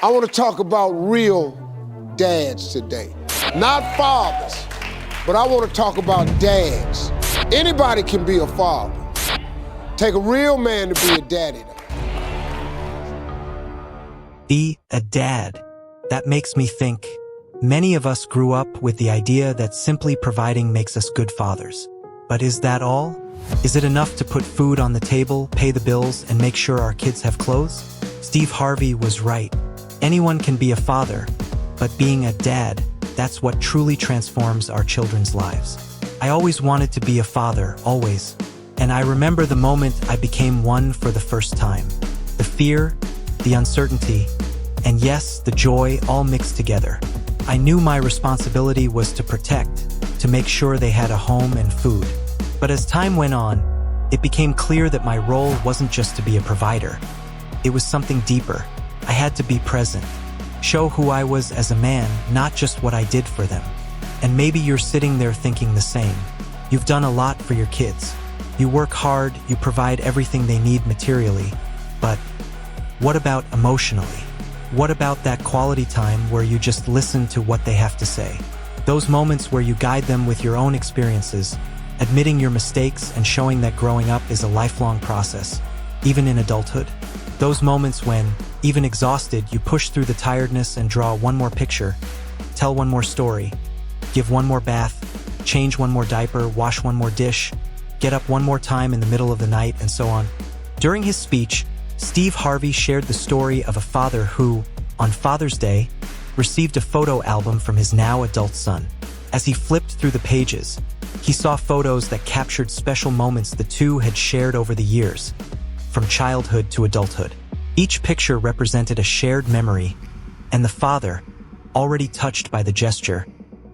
I want to talk about real dads today. Not fathers, but I want to talk about dads. Anybody can be a father. Take a real man to be a daddy, though. Be a dad. That makes me think. Many of us grew up with the idea that simply providing makes us good fathers. But is that all? Is it enough to put food on the table, pay the bills, and make sure our kids have clothes? Steve Harvey was right. Anyone can be a father, but being a dad, that's what truly transforms our children's lives. I always wanted to be a father, always. And I remember the moment I became one for the first time. The fear, the uncertainty, and yes, the joy all mixed together. I knew my responsibility was to protect, to make sure they had a home and food. But as time went on, it became clear that my role wasn't just to be a provider. It was something deeper. I had to be present, show who I was as a man, not just what I did for them. And maybe you're sitting there thinking the same. You've done a lot for your kids. You work hard, you provide everything they need materially. But what about emotionally? What about that quality time where you just listen to what they have to say? Those moments where you guide them with your own experiences, admitting your mistakes and showing that growing up is a lifelong process, even in adulthood. Those moments when, even exhausted, you push through the tiredness and draw one more picture, tell one more story, give one more bath, change one more diaper, wash one more dish, get up one more time in the middle of the night, and so on. During his speech, Steve Harvey shared the story of a father who, on Father's Day, received a photo album from his now adult son. As he flipped through the pages, he saw photos that captured special moments the two had shared over the years, from childhood to adulthood. Each picture represented a shared memory, and the father, already touched by the gesture,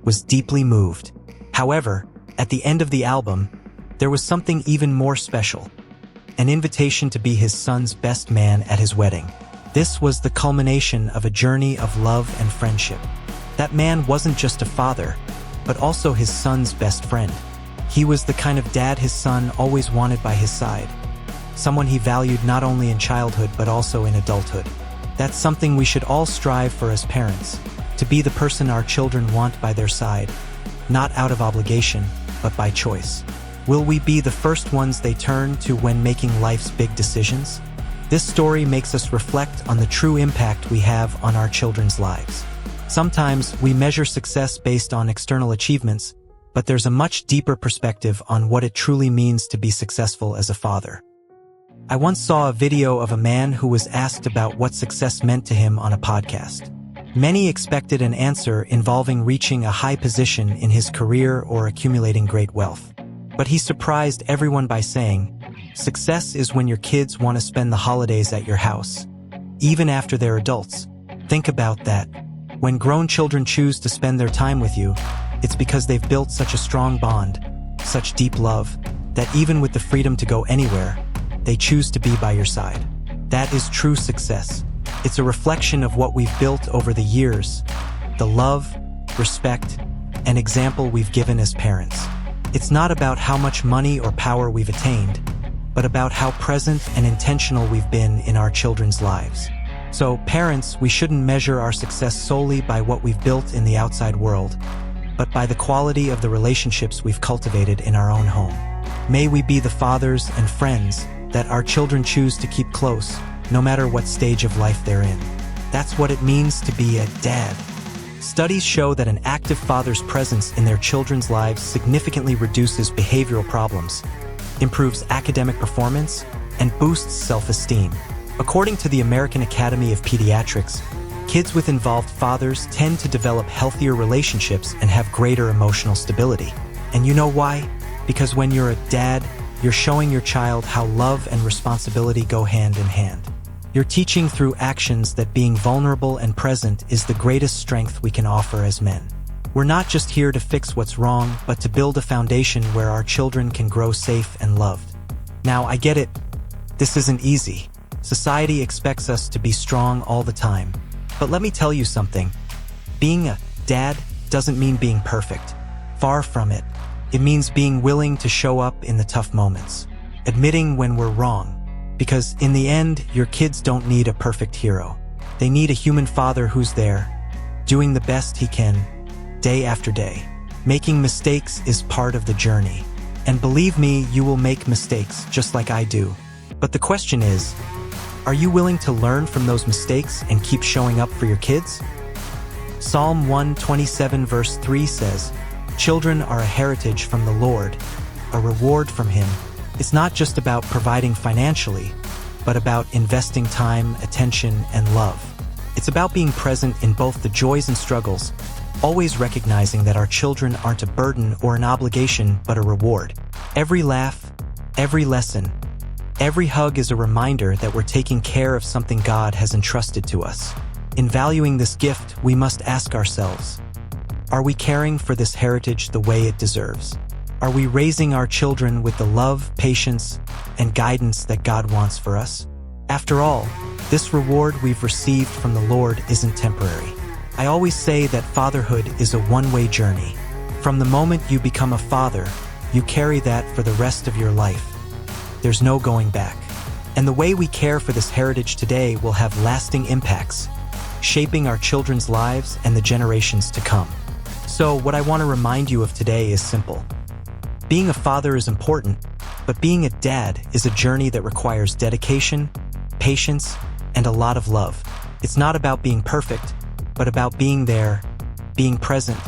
was deeply moved. However, at the end of the album, there was something even more special. An invitation to be his son's best man at his wedding. This was the culmination of a journey of love and friendship. That man wasn't just a father, but also his son's best friend. He was the kind of dad his son always wanted by his side. Someone he valued not only in childhood but also in adulthood. That's something we should all strive for as parents, to be the person our children want by their side, not out of obligation, but by choice. Will we be the first ones they turn to when making life's big decisions? This story makes us reflect on the true impact we have on our children's lives. Sometimes we measure success based on external achievements, but there's a much deeper perspective on what it truly means to be successful as a father. I once saw a video of a man who was asked about what success meant to him on a podcast. Many expected an answer involving reaching a high position in his career or accumulating great wealth. But he surprised everyone by saying, "Success is when your kids want to spend the holidays at your house, even after they're adults." Think about that. When grown children choose to spend their time with you, it's because they've built such a strong bond, such deep love, that even with the freedom to go anywhere, they choose to be by your side. That is true success. It's a reflection of what we've built over the years, the love, respect, and example we've given as parents. It's not about how much money or power we've attained, but about how present and intentional we've been in our children's lives. So, parents, we shouldn't measure our success solely by what we've built in the outside world, but by the quality of the relationships we've cultivated in our own home. May we be the fathers and friends that our children choose to keep close, no matter what stage of life they're in. That's what it means to be a dad. Studies show that an active father's presence in their children's lives significantly reduces behavioral problems, improves academic performance, and boosts self-esteem. According to the American Academy of Pediatrics, kids with involved fathers tend to develop healthier relationships and have greater emotional stability. And you know why? Because when you're a dad, you're showing your child how love and responsibility go hand in hand. You're teaching through actions that being vulnerable and present is the greatest strength we can offer as men. We're not just here to fix what's wrong, but to build a foundation where our children can grow safe and loved. Now, I get it. This isn't easy. Society expects us to be strong all the time. But let me tell you something. Being a dad doesn't mean being perfect. Far from it. It means being willing to show up in the tough moments, admitting when we're wrong, because in the end, your kids don't need a perfect hero. They need a human father who's there, doing the best he can, day after day. Making mistakes is part of the journey. And believe me, you will make mistakes just like I do. But the question is, are you willing to learn from those mistakes and keep showing up for your kids? Psalm 127 verse 3 says, "Children are a heritage from the Lord, a reward from Him." It's not just about providing financially, but about investing time, attention, and love. It's about being present in both the joys and struggles, always recognizing that our children aren't a burden or an obligation, but a reward. Every laugh, every lesson, every hug is a reminder that we're taking care of something God has entrusted to us. In valuing this gift, we must ask ourselves, are we caring for this heritage the way it deserves? Are we raising our children with the love, patience, and guidance that God wants for us? After all, this reward we've received from the Lord isn't temporary. I always say that fatherhood is a one-way journey. From the moment you become a father, you carry that for the rest of your life. There's no going back. And the way we care for this heritage today will have lasting impacts, shaping our children's lives and the generations to come. So what I want to remind you of today is simple. Being a father is important, but being a dad is a journey that requires dedication, patience, and a lot of love. It's not about being perfect, but about being there, being present,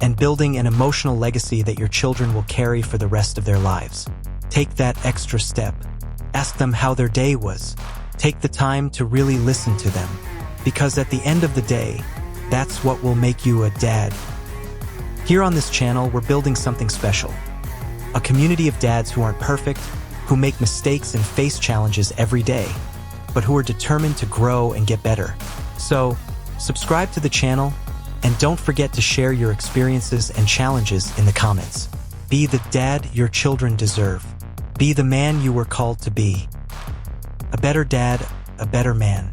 and building an emotional legacy that your children will carry for the rest of their lives. Take that extra step. Ask them how their day was. Take the time to really listen to them, because at the end of the day, that's what will make you a dad. Here on this channel, we're building something special. A community of dads who aren't perfect, who make mistakes and face challenges every day, but who are determined to grow and get better. So, subscribe to the channel, and don't forget to share your experiences and challenges in the comments. Be the dad your children deserve. Be the man you were called to be. A better dad, a better man.